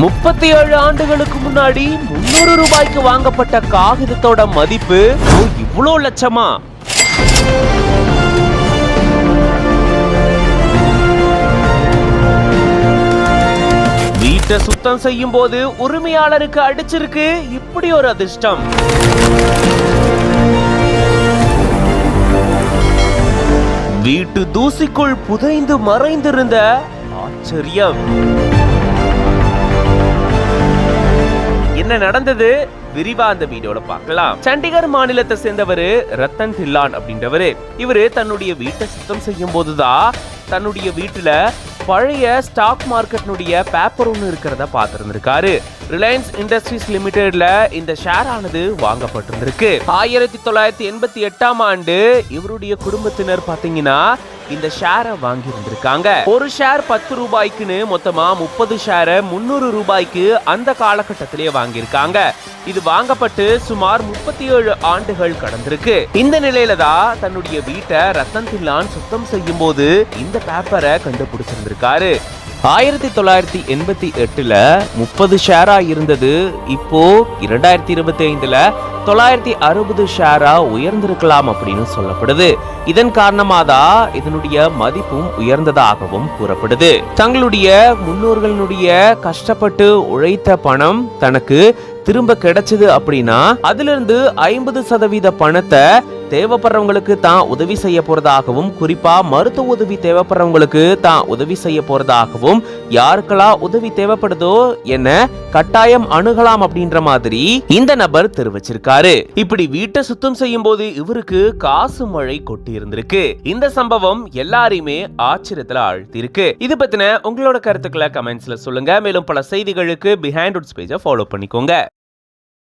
37 ஆண்டுகளுக்கு முன்னாடி 300 ரூபாய்க்கு வாங்கப்பட்ட காகிதத்தோட மதிப்பு இவ்வளோ லட்சமா? வீட்டை சுத்தம் செய்யும் போது உரிமையாளருக்கு அடிச்சிருக்கு இப்படி ஒரு அதிர்ஷ்டம். வீட்டு தூசிக்குள் புதைந்து மறைந்திருந்த ஆச்சரியம். என்ன நடந்தது விரிவா அந்த வீடியோல பார்க்கலாம். சண்டிகர் மாநிலத்தை சேர்ந்தவரு ரத்தன் தில்லான் அப்படின்றவரு. இவரு தன்னுடைய வீட்டை சுத்தம் செய்யும் போதுதான் தன்னுடைய வீட்டுல பழைய ஸ்டாக் மார்க்கெட்னுடைய பேப்பர் ஒன்று இருக்கிறத பார்த்திருந்திருக்காரு. ரிலையன்ஸ் இண்டஸ்ட்ரீஸ் லிமிடெட்ல இந்த ஷேர் ஆனது வாங்கப்பட்டிருந்திருக்கு. 1988ஆம் ஆண்டு இவருடைய குடும்பத்தினர் பாத்தீங்கன்னா இந்த ஷேரை வாங்கி இருந்திருக்காங்க. ஒரு ஷேர் 10 ரூபாய்க்குன்னு மொத்தமா 30 ஷேரை 300 ரூபாய்க்கு அந்த காலகட்டத்திலேயே வாங்கியிருக்காங்க. இது வாங்கப்பட்டு சுமார் 37 ஆண்டுகள் கடந்திருக்கு. இந்த நிலையில தான் தன்னுடைய வீட்டை ரத்தன் தில்லான் சுத்தம் செய்யும் போது இந்த பேப்பரை கண்டுபிடிச்சிருந்திருக்காரு. 1988ல 30 ஷேரா இருந்தது இப்போ 2025ல 960 ஷேரா உயர்ந்திருக்கலாம் அப்படின்னு சொல்லப்படுது. இதன் காரணமாக தான் இதனுடைய மதிப்பும் உயர்ந்ததாகவும் கூறப்படுது. தங்களுடைய முன்னோர்களுடைய கஷ்டப்பட்டு உழைத்த பணம் தனக்கு திரும்ப கிடைச்சது அப்படின்னா அதுல இருந்து 50% பணத்தை தேவைப்படுறவங்களுக்கு தான் உதவி செய்ய போறதாகவும், குறிப்பா மருத்துவ உதவி தேவைப்படுறவங்களுக்கு தான் உதவி செய்ய போறதாகவும், யாருக்கெல்லாம் உதவி தேவைப்படுதோ என்ன கட்டாயம் அணுகலாம் அப்படின்ற மாதிரி இந்த நபர் தெரிவிச்சிருக்காரு. இப்படி வீட்டை சுத்தம் செய்யும் போது இவருக்கு காசு மழை கொட்டி இருந்திருக்கு. இந்த சம்பவம் எல்லாரையுமே ஆச்சரியத்துல ஆழ்த்திருக்கு. இது பத்தின உங்களோட கருத்துக்களை கமெண்ட்ஸ்ல சொல்லுங்க. மேலும் பல செய்திகளுக்கு பிஹைண்ட் ரூட்ஸ் பேஜை ஃபாலோ பண்ணிக்கோங்க.